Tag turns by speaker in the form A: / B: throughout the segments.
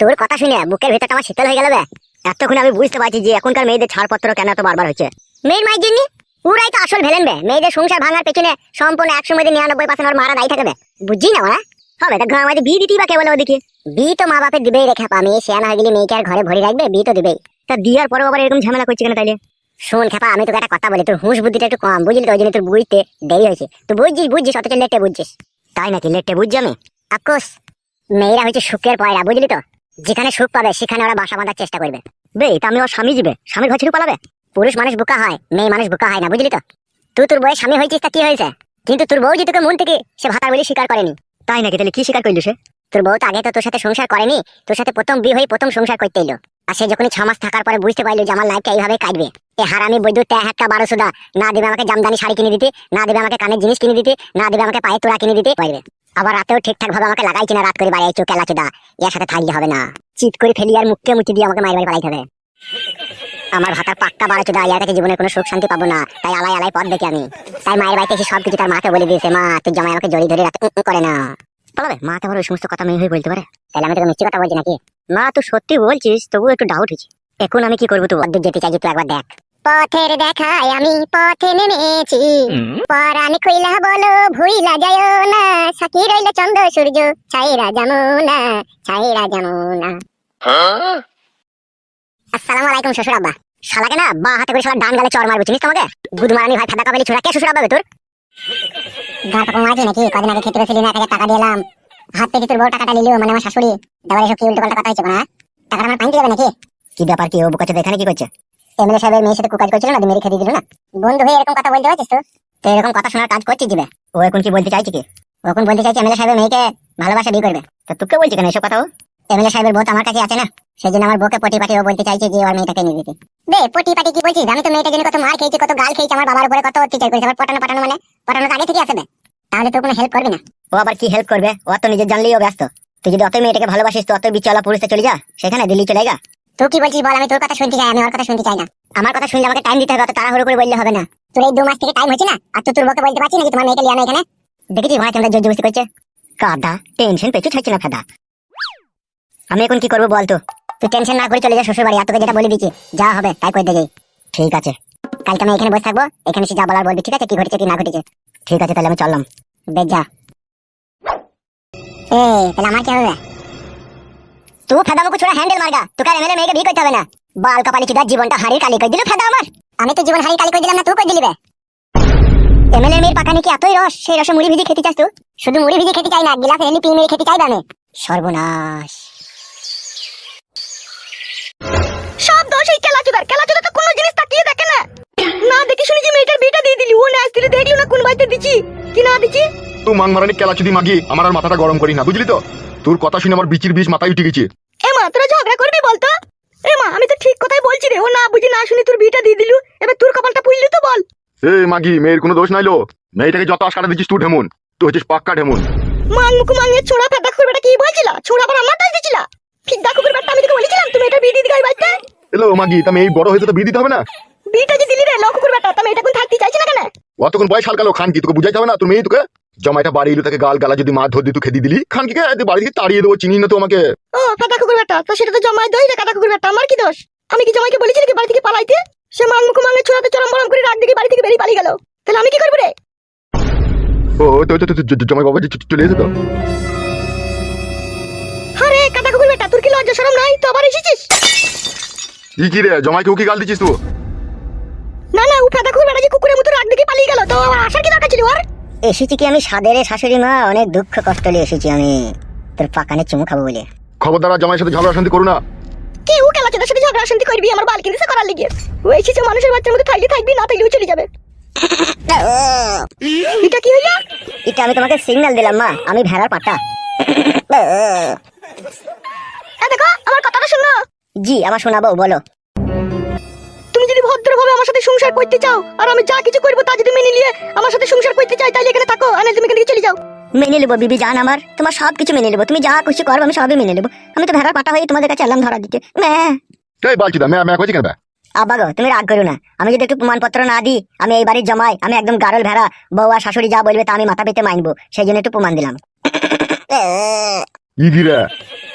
A: তোর কথা শুনে বুকের ভেতরটা আমার শীতল হয়ে গেল বে। এতক্ষণ আমি বুঝতে পারছি যে এখনকার মেয়েদের ছাড়পত্র কেন এত বারবার হচ্ছে। মেয়ের মায়ের জন্য ওরাই তো আসল ভেলেন বে। মেয়েদের সংসার ভাঙার পেছনে সম্পূর্ণ 100% ওর মারা দায়ী থাকবে। বুঝছি না ওরা হবে তা ঘর বিয়ে দিতেই বা কে বলে ওদিকে। বিয়ে তো মা বাপের দিবেই রেখা পা, মেয়ে শেয়ানা হয়ে গেলে মেয়েকে আর ঘরে ভরে রাখবে, বিয়ে তো দিবেই। তা দিয়ার পরেও আবার এরকম ঝামেলা করছে কেন তাইলে? শোন খেপা, আমি তোকে একটা কথা বলি, তোর হুঁশ বুদ্ধিটা একটু কম বুঝলি তো, ওই জন্য তোর বুঝতে দেরি হয়েছে। তুই বুঝছিস অথচ লেটে বুঝছিস। তাই নাকি? লেটে বুঝছি আমি? আকুশ, মেয়েরা হচ্ছে সুখের পয়রা বুঝলি তো। যেখানে সুখ পাবে সেখানে ওরা বাসা বাঁধার চেষ্টা করবে। বে তা আমি ওর স্বামী যাবে, স্বামীর ঘর ছেড়ে পালাবে? পুরুষ মানুষ বোকা হয়, মেয়ে মানুষ বোকা হয় না বুঝলি তো। তুই তোর বউয়ের স্বামী হয়েছিস তা কি হয়েছে, কিন্তু তোর বউ যে তোকে মন থেকে সে ভাতার বলে স্বীকার করেনি। তাই নাকি? তাহলে কি স্বীকার করলি সে? তোর বউ তো আগে তো তোর সাথে সংসার করেনি, তোর সাথে প্রথম বিয়ে হয়ে প্রথম সংসার করতে এলো। আর সে যখনই 6 মাস থাকার পরে বুঝতে পারলো যে আমার লাইফটা এইভাবে কাটবে, এ হারামি বৈদ্যুৎ একটা 1200 না দেবে আমাকে জামদানি শাড়ি কিনে দিতে, না দেবে আমাকে কানের জিনিস কিনে দিতে, না দেবে আমাকে পায়ে তোড়া কিনে দিতে পারবে। আবার রাতেও ঠিকঠাক ভাবে আমাকে লাগাইছে না, রাত করে বাড়ি আইছো কেলাচোদা, এর সাথে থাকলে হবে না। চিট করে ফেলি আর মুখে মুচি দিয়ে আমাকে মায়ের বাড়ি পালাইতে হবে। আমার ভাতার পাক্কা 12 ইয়ার কাছে জীবনে কোনো সুখ শান্তি পাবো না, তাই আলাই আলাই পথ দেখি আমি। তাই মায়ের বাড়িতে এসে সবকিছু তার মাকে বলে দিয়েছে, মা তুই জামাই আমাকে জড়িয়ে ধরে রাতে করে না। পালাবে মা তো আবার ওই সমস্ত কথা মেয়ে হয়ে বলতে পারে? তাহলে আমি তোকে মিষ্টি কথা বলছি নাকি? না তুই সত্যি বলছিস, তবু একটু ডাউট হয়েছে। এখন আমি কি করবো? তুই অর্ধেক যেতে চাইছি, তুই একবার দেখ। পথের দেখায় আমি পথে নেমেছি, পরাণ কইলা বলো ভুইলা যায় না, সাকি রইল চন্দ্র সূর্য ছাইরা যামুনা, ছাইরা যামুনা। আসসালামু আলাইকুম শ্বশুর আব্বা। শালাকে না বা হাতে করে শালা ডান গালে চড় মারবো, চিনিস তোমাকে? গুদমারানি ভাই ফাদা কাবেলি ছোড়া। কে শ্বশুর আব্বা তোর? গাল পাকা মাঝে নাকি? কদিন আগে খেতে গেছিলি না, 1000 টাকা দিলাম, হাত থেকে তোর বউ টাকাটা নিল, মানে আমার শাশুড়ি। দাবার এসব কি উল্টো পাল্টা কথা হচ্ছে না? টাকাটা আমার পাইতে যাবে নাকি? কি ব্যাপার কি? ও বুকাচ্ছে এখানে কি করছে? এমএলএ সাহেবের মেয়ের সাথে কুকাজ করছিল না, মেরে খেতে দিল না। বন্ধু হয়ে এরকম কথা বলতে পারছিস তো? এরকম কথা শোনার কাজ করছিস দিবে? ও এখন কি বলতে চাইছে কি? ও এখন বলতে চাইছে এমএলএ সাহেবের মেয়েকে ভালোবাসা বিয়ে করবে। তা তোকে বলছি কেন এসব কথা? ও এমএলএ সাহেবের বউ আমার কাছে আছে না, সেই জন্য আমার বউকে পটি পাটি ও বলতে চাইছে যে ওর মেয়েটাকে নিয়ে দিতে। বে পটি পাটি কি বলছিস? আমি তো মেয়েটার জন্য কত মার খেয়েছি, কত গাল খেয়েছি, আমার বাবার উপরে কত অত্যাচার করেছি। আবার পটানো পটানো মানে পটানো আগে থেকে আসবে, তাহলে তোর কোনো হেল্প করবি না। ও আবার কি হেল্প করবে? ও তো নিজের জানলেই ও ব্যস্ত। তুই যদি অত মেয়েটাকে ভালোবাসিস তো অত বিচলা পুরুষে চলে যা, সেখানে দিল্লি চলে যা। তুই কি বলছিস বল? আমি তোর কথা শুনতে চাই, আমি ওর কথা শুনতে চাই না। আমার কথা শুনলে আমাকে টাইম দিতে হবে, অত তাড়াহুড়ো করে বললে হবে না। তোর এই 2 মাস থেকে টাইম হচ্ছে না, আর তোর বউকে বলতে পারছিস নাকি তোমার মেয়েকে লিয়া না এখানে? দেখেছিস ভাই কেমন জোর জবরদস্তি করছে? কাদা টেনশন পেছু ছাড়ছে না ফাদা। আমি এখন কি করবো বল তো? তুই টেনশন না করে চলে যা শ্বশুর বাড়ি, আর তোকে যেটা বলে দিচ্ছি যা হবে তাই করে দেবে। ঠিক আছে, কালকে আমি এখানে বসে থাকবো, এখানে সে যা বলার বলবি, ঠিক আছে? কি ঘটেছে কি না ঘটেছে। ঠিক আছে তাহলে আমি চললাম। বেশ যা। তাহলে আমার কি হবে? তুই ফেদা মুখ ছোড়া হ্যান্ডেল মারগা, তোকে আর এমএলএ মেয়েকে বিয়ে করতে হবে না। বাল কপালি চুদা জীবনটা হারিয়ে কালি করে দিল ফেদা আমার। আমি তো জীবন হারিয়ে কালি করে দিলাম না, তুই করে দিলি বে। এমএলএ মেয়ের পাখানে কি এতই রস? সেই রসে মুড়ি ভিজে খেতে চাস তুই? শুধু মুড়ি ভিজে খেতে চাই না, গিলাসে এনে পিয়ে মেরে খেতে চাইবে আমি। সর্বনাশ।
B: সব দোষ এই কেলাচোদার। কেলাচোদা তো কোনো জিনিস তাকিয়ে দেখে না, না দেখি শুনি যে মেয়েটার বিয়েটা দিয়ে দিলি। ও না আসলে দেখলিও না কোন বাড়িতে দিছি কি না দিছি।
C: তুই মাংমারানি কেলাচুদি মাগি আমার আর মাথাটা গরম করি না বুঝলি তো। তোর কথা শুনে আমার বিচির বিষ মাথায় উঠে গেছে।
B: এ মা তোরা ঝগড়া করবি বলতো? এ মা আমি তো ঠিক কথাই বলছি রে, ও না বুঝি না শুনি তোর বিয়েটা দিয়ে দিলু, এবার তোর কপালটা পুইলি তো বল।
C: এ মাগি মেয়ের কোনো দোষ নাইলো, মেয়েটাকে যত আশকাটা দিচ্ছিস তুই ঢেমুন, তুই হচ্ছিস পাক্কা ঢেমুন।
B: মান মুখ মাঙে ছোড়া ফেদা করবেটা কি বলছিলা? ছোড়া আবার আমার দাস দিছিলা? ঠিক দেখো করবেটা আমি তোকে বলেছিলাম তুমি এটা বিয়ে দিয়ে দিগাই বাইতে।
C: এলো মাগি তা মেয়ে বড় হয়েছে তো বিয়ে দিতে হবে না?
B: বিয়েটা যে দিলি রে লক্ষ্য করবেটা, তুমি এটা কোন থাকতে চাইছ না কেন?
C: অতক্ষণ বয়স হালকালো খান কি তোকে বুঝাইতে হবে না? তোর মেয়ে তোকে জমাইটা বাড়ি এলো, তাকে গাল গালা যদি মা ধর দিয়ে তুই খেদি দিলি, খান কি বাড়ি থেকে তাড়িয়ে দেবো, চিনি না তো আমাকে।
B: ও ফেদা করবেটা তো সেটা তো জমাই দই রে, কাটা করবেটা আমার কি দোষ? আমি কি জমাইকে বলেছি নাকি বাড়ি থেকে পালাইতে? সে মান মুখ মাঙে ছোড়াতে চরম বরম করে রাত দিকে বাড়ি থেকে বেরিয়ে পালিয়ে গেল, তাহলে আমি কি করব রে?
C: ও তো জমাই বাবা চলে এসে তো।
B: আরে কাটা করবেটা তোর কি লজ্জা শরম নাই? তো আবার এসেছিস?
C: কি রে জমাইকে ও কি গাল দিচ্ছিস তুই?
B: না না ও ফেদা করবেটা যে কুকুরের মতো রাত দিকে পালিয়ে গেল, তো আমার আসার কি দরকার ছিল ওর?
A: এসেছি কি আমি সাদের শাশুড়ি মা, অনেক দুঃখ কষ্ট নিয়ে এসেছি আমি তোর পাকানে চুমু খাবো বলে।
C: খবরদার জামাইয়ের সাথে ঝগড়া শান্তি করো না।
B: কে ও কেলাচোদার সাথে ঝগড়া শান্তি করবি? আমার বাল কিনতে করার লিগে ও এসেছে, মানুষের বাচ্চার মতো থাকলে থাকবি, না থাকলেও চলে যাবে। এটা কি হইলো?
A: এটা আমি তোমাকে সিগন্যাল দিলাম মা, আমি ভেড়ার পাটা।
B: দেখো আমার কথাটা শুনো।
A: জি আমার শোনাবো, বলো।
B: তুমি যদি ভদ্রভাবে আমার সাথে সংসার করতে চাও, আর আমি যা কিছু করবো তা যদি মেনে নিয়ে আমার সাথে সংসার করতে চাই, তাহলে এখানে থাকো, আর তুমি এখান থেকে চলে যাও।
A: মেনে নেবো বিবি জান আমার, তোমার সবকিছু মেনে নেবো, তুমি যা খুশি করবো আমি সবই মেনে নেবো। আমি তো ভেড়ার পাটা হয়ে তোমাদের কাছে এলাম ধরা দিতে।
C: এই বলছি দা ম্যা কইছি কেন?
A: আব্বা গো তুমি রাগ করো না, আমি যদি একটু প্রমাণপত্র না দিই আমি এই বাড়ির জমাই, আমি একদম গারল ভেড়া, বউ আর শাশুড়ি যা বলবে তা আমি মাথা পেতে মানবো, সেই জন্য একটু প্রমাণ দিলাম।
C: ইগিরা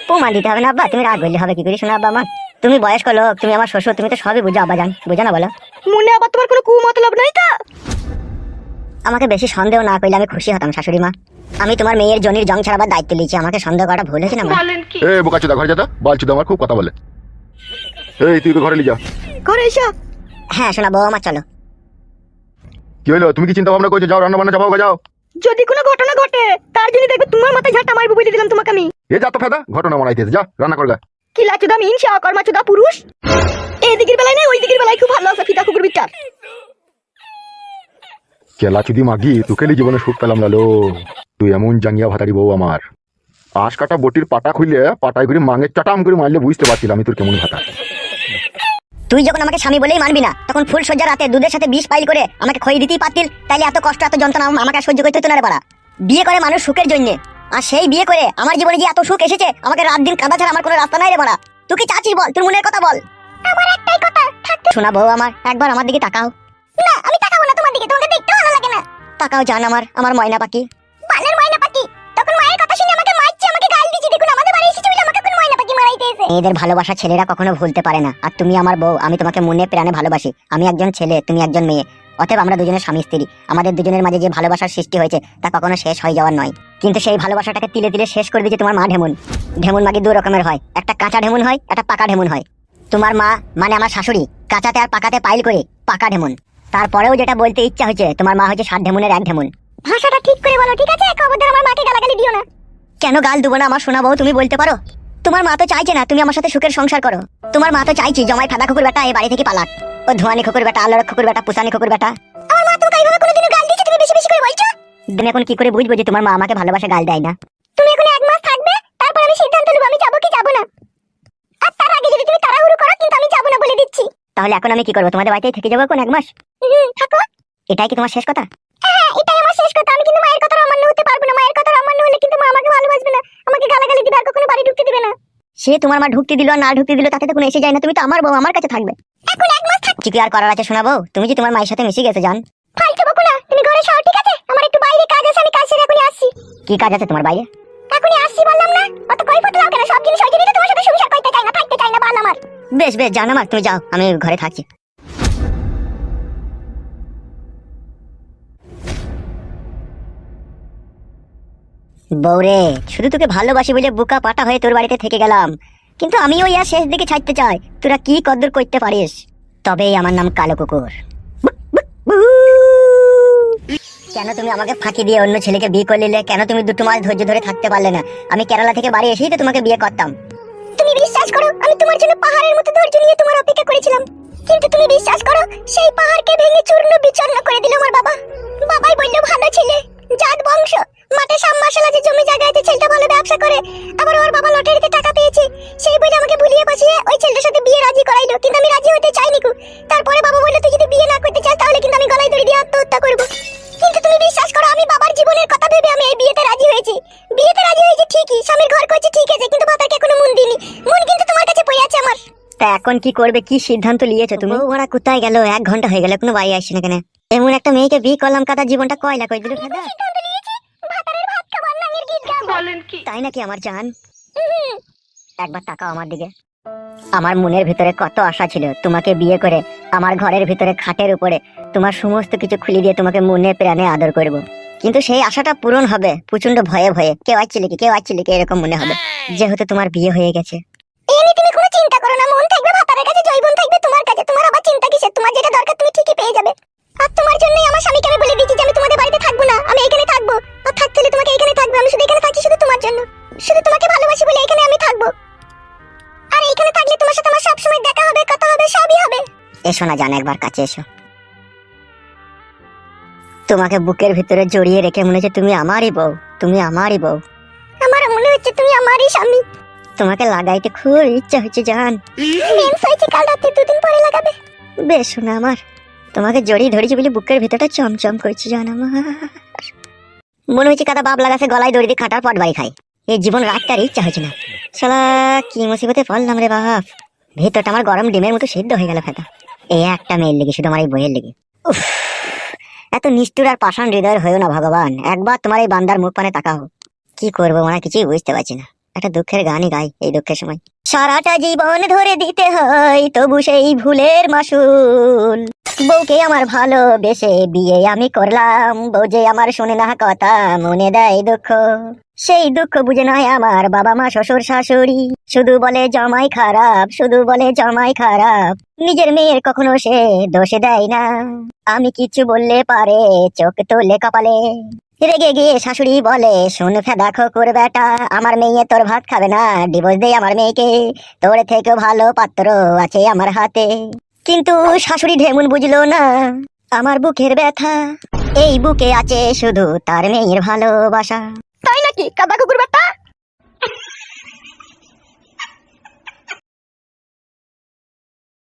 A: প্রমাণ দিতে হবে না আব্বা, তুমি রাগ করলে হবে কি করে শোনা আব্বা আমার? তুমি বয়স্ক লোক, তুমি আমার শ্বশুর, তুমি তো সবই বুঝো আব্বা জান, বুঝো না বলো?
B: মনে আবার তোমার কোনো কুমতলব নাই তো?
A: আমাকে বেশি সন্দেহ না করলে আমি খুশি হতাম শাশুড়ি মা। আমি তোমার মেয়ের জনির জং ছাড়াবার দায়িত্ব নিয়েছি, আমাকে সন্দেহ করাটা ভুল হয়েছে না মা?
C: এ বোকাচোদা ঘরে যা, বালচোদা আমার খুব কথা বলে। এই তুই তো ঘরে নিয়ে যা।
B: ঘরে এসো।
A: হ্যাঁ শোনা বউ আমার, চলো।
C: কি হলো, তুমি কি চিন্তা ভাবনা করছো? যাও রান্না বান্না যাবো, যাও।
B: যদি কোনো ঘটনা ঘটে তার জন্য দেখবে তোমার মাথায় ঝাঁটা মারবো বলে দিলাম তোমাকে আমি।
C: এ যা তো ফেদা, ঘটনা বানাইতেছে, যা রান্না করে গা।
B: কি লাচুদা মিন সে অকর্মাচুদা পুরুষ। এই দিকের বেলায় নেই, ওই দিকের বেলায় খুব ভালো আছে ফিতা কুকুর বিটার।
C: কেলা চুদি মাগি, তোকে জীবনে সুখ পেলাম লালো। তুই এমন জাঙ্গিয়া ভাতারি বউ আমার। আশ কাটা বটির পাটা খুললে পাটায় করে মাঙের চাটাম করে মারলে বুঝতে পারছিলাম আমি তোর কেমন ভাতা।
A: তুই যখন আমাকে স্বামী বলেই মানবি না, তখন ফুল সজ্জা রাতে দুধের সাথে বিষ পাইল করে আমাকে খই দিতেই পারতিল। তাইলে এত কষ্ট এত যন্ত্রণা আমাকে আর সহ্য করতে হতো না রে বাড়া। বিয়ে করে মানুষ সুখের জন্য, আর সেই বিয়ে করে আমার জীবনে যে এত সুখ এসেছে, আমাকে রাত দিন কাঁদা ছাড়া আমার কোনো রাস্তা নাই রে বাড়া। তুই কি চাচ্ছিস বল, তোর মনের কথা বল। আমার একটাই কথা, শোনা বউ আমার, একবার আমার দিকে তাকাও। না আমি তাকাবো না তোমার দিকে, তোমাকে দেখতে ভালো লাগে না। তাকাও জান আমার ময়না পাখি। বালের ময়না পাখি, তখন মায়ের কথা শুনে আমাকে মারছে, আমাকে গাল দিচ্ছে। দেখুন আমাদের বাড়ি এসেছে বলে আমাকে কোন ময়না পাখি মারাইতেছে। এদের ভালোবাসা ছেলেরা কখনো ভুলতে পারে না, আর তুমি আমার বউ, আমি তোমাকে মনে প্রাণে ভালোবাসি। আমি একজন ছেলে, তুমি একজন মেয়ে, অতএব আমরা দুজনের স্বামী স্ত্রী। আমাদের দুজনের মাঝে যে ভালোবাসার সৃষ্টি হয়েছে তা কখনো শেষ হয়ে যাওয়ার নয়। কিন্তু সেই ভালোবাসাটাকে তিলে তিলে শেষ করে দিয়েছে তোমার মা ঢেমুন। ঢেমুন মাগি দু রকমের হয়, একটা কাঁচা ঢেমুন হয়, একটা পাকা ঢেমুন হয়। তোমার মা মানে আমার শাশুড়ি কাঁচাতে আর পাকাতে পাইল করে পাকা ঢেমুন। তারপরেও যেটা বলতে ইচ্ছা হচ্ছে, তোমার মা হচ্ছে 7 ঢেমুনের 1 ঢেমুন। ভাষাটা ঠিক করে বলো ঠিক আছে, খবরদার আমার মাকে গালাগালি দিও না। কেন গাল দেবো না আমার সোনা বউ, তুমি বলতে পারো। তোমার মা তো চাইছে না তুমি আমার সাথে সুখের সংসার করো। তোমার মা তো চাইছি জমাই ফাদা কুকুর বেটা এই বাড়ি থেকে পালাক। ও ধোয়ানি কুকুর বেটা, আলোর কুকুর বেটা, পুসানি কুকুর বেটা। আমার মা তোমাকে এইভাবে কোনোদিনও গাল দিয়েছে তুমি বেশি বেশি করে বলছো? তুমি এখন কি করে বুঝবো যে তোমার মা আমাকে ভালোবাসে গাল দেয় না? তুমি এখন 1 মাস থাকবে, তারপর আমি সিদ্ধান্ত নেব আমি যাবো কি যাবো না। আর তার আগে যদি তুমি তাড়াহুড়ো করো কিন্তু আমি যাবো না বলে দিচ্ছি। তাহলে এখন আমি কি করবো, তোমাদের বাড়িতেই থেকে যাবো এখন 1 মাস? থাকো। এটাই কি তোমার শেষ কথা? হ্যাঁ এটাই আমার শেষ কথা। আমি কিন্তু মায়ের কথা অমান্য হতে পারবো না। মায়ের কথা অমান্য হলে কিন্তু মা আমাকে ভালোবাসবে না, আমাকে গালাগালি দিবে, আর কখনো বাড়ি ঢুকতে দিবে না। সে তোমার মা ঢুকতে দিল আর না ঢুকতে দিল তাতে তো কোনো এসে যায় না। তুমি তো আমার বউ, আমার কাছে থাকবে। এখন 1 মাস থাক। কি আর করার আছে শোনাবো, তুমি যে তোমার মায়ের সাথে মিশে গেছে জান। ফালতু বকো না, তুমি ঘরে শোও ঠিক আছে? আমার একটু বাইরে কাজ আছে, আমি কাজ সেরে এখনই আসছি। কি কাজ আছে তোমার বাইরে? এখনই আসছি বললাম না, অত কই ফটো দাও কেন? সব জিনিস ওই জন্যই তো তোমার সাথে সংসার করতে চাই না, থাকতে চাই না বাল আমার। বেশ বেশ জান আমার, তুমি যাও, আমি ঘরে থাকছি। বউরে, শুধু তোকে ভালোবাসি বলে বুকা পাটা হয়ে তোর বাড়িতে থেকে গেলাম, কিন্তু আমিও ইয়া শেষ দিকে ছাড়তে চাই। তোরা কি কদ্দুর করতে পারিস? তবেই আমার নাম কালো কুকুর। কেন তুমি আমাকে ফাঁকি দিয়ে অন্য ছেলেকে বিয়ে করে নিলে? কেন তুমি 2 মাস ধৈর্য ধরে থাকতে পারলে না? আমি কেরালা থেকে বাড়ি এসেই তো তোমাকে বিয়ে করতাম। তুমি বিশ্বাস করো, আমি তোমার জন্য পাহাড়ের মতো ধৈর্য নিয়ে তোমার অপেক্ষা করেছিলাম, কিন্তু তুমি বিশ্বাস করো সেই পাহাড়কে ভেঙে চূর্ণ বিচূর্ণ করে দিল আমার বাবা। বাবাই বললো ভালো ছেলে, জাত বংশ, মাঠে সামমাশালা যে জমি জায়গা আছে, ছেলেটা ভালো ব্যবসা করে, আবার ওর বাবা লটারিতে টাকা পেয়েছে, সেই বলে আমাকে ভুলিয়ে বাঁচিয়ে ওই ছেলেটার সাথে বিয়ে রাজি করাইলো। কিন্তু আমি রাজি হতে চাইনি কু। তারপরে বাবা বললো তুই যদি বিয়ে না করতে চাস তাহলে কিন্তু আমি গলায় দড়ি দিয়ে আত্মহত্যা করবো। কিন্তু তুমি বিশ্বাস করো, আমি বাবার জীবনের কথা ভেবে আমি এই বিয়েতে রাজি হয়েছি। বিয়েতে রাজি হয়েছি ঠিকই, স্বামীর ঘর করছি ঠিক আছে, কিন্তু ভাতাকে এখনো মন দিইনি। মন কিন্তু তোমার কাছে পড়ে আছে আমার। তা এখন কি করবে, কি সিদ্ধান্ত নিয়েছো তুমি? ওরা কোথায় গেল? 1 ঘন্টা হয়ে গেল, কোনো বাড়ি আসছে না কেন? এমন একটা মেয়েকে বিয়ে করলাম, কাদা জীবনটা কয়লা কই দিল দাদা। তাই নাকি আমার জান? একবার তাকাও আমার দিকে। আমার মনের ভিতরে কত আশা ছিল তোমাকে বিয়ে করে আমার ঘরের ভিতরে খাটের উপরে তোমার সমস্ত কিছু খুলে দিয়ে তোমাকে মনে প্রাণে আদর করব। কিন্তু সেই আশাটা পূরণ হবে প্রচন্ড ভয়ে ভয়ে। কেউ আসছিল কি এরকম মনে হবে, যেহেতু তোমার বিয়ে হয়ে গেছে। এমনি তুমি কোনো চিন্তা করো না, মন থাকবে ভাতারের কাছে, জয়বন থাকবে তোমার কাছে। তোমার আবার চিন্তা কিসের? তোমার যেটা দরকার তুমি ঠিকই পেয়ে যাবে। আর তোমার জন্যই আমার স্বামীকে আমি বলে দিয়েছি যে আমি তোমাদের বাড়িতে থাকবো না, আমি এখানে থাকবো। আর থাকতে হলে তোমাকে এখানে থাকবে। আমি শুধু এখানে থাকছি শুধু তোমার জন্য, শুধু তোমাকে ভালোবাসি বলে এখানে আমি থাকবো। আর এখানে থাকলে তোমার সাথে আমার সব সময় দেখা হবে, কথা হবে, সবই হবে। এসো না জান, একবার কাছে এসো। তোমাকে বুকের ভিতরে জড়িয়ে রেখে মনে হচ্ছে তুমি আমারই বউ, তুমি আমারই বউ। আমার মনে হচ্ছে তুমি আমারই স্বামী। তোমাকে লাগাইতে খুব ইচ্ছা হচ্ছে জান। মেন্স হয়েছে কাল রাতে, 2 দিন পরে লাগাবে। বেশ শোনা আমার, তোমাকে জড়িয়ে ধরেছি বলে বুকের ভিতরটা চমচম করছে জান আমার। মনে হচ্ছে কাদা বাপ লাগাছে গলায় দড়ি দিয়ে খাটার পট বাড়ি খাই। এই জীবন রাখতে আর ইচ্ছা হচ্ছে না। শালা কি মুসিবতে পড়লাম রে বাপ, ভেতরটা আমার গরম ডিমের মতো সিদ্ধ হয়ে গেল ফেটা। এই একটা মেয়ের লেগে, শুধু আমার এই বইয়ের লেগে। উফ, এত নিষ্ঠুর আর পাষাণ হৃদয়ের হয়েও না ভগবান, একবার তোমার এই বান্দার মুখ পানে তাকাও। কি করবো মানে কিছুই বুঝতে পারছি না। একটা দুঃখের গানই গাই এই দুঃখের সময়। সারাটা জীবন ধরে দিতে হয় তবু সেই ভুলের মাসুল। বউকে আমার ভালোবেসে বিয়ে আমি করলাম, বউ যে আমার শুনে না কথা, মনে দেয় দুঃখ। সেই দুঃখ বুঝে নয় আমার বাবা মা শ্বশুর শাশুড়ি, শুধু বলে জামাই খারাপ, শুধু বলে জামাই খারাপ। নিজের মেয়ের কখনো সে দোষে দেয় না, আমি কিছু বললে পারে চোখ তোলে কপালে। রেগে গিয়ে শাশুড়ি বলে, শুন ফেদা খোকুর বেটা, আমার মেয়ে তোর ভাত খাবে না, ডিভোর্স দে আমার মেয়েকে, তোর থেকে ভালো পাত্র আছে আমার হাতে। কিন্তু শাশুড়ি ঢেমুন বুঝলো না আমার বুকের ব্যথা, এই বুকে আছে শুধু তার মেয়ের ভালোবাসা।
B: তাই নাকি কাদা কুকুর বেটা?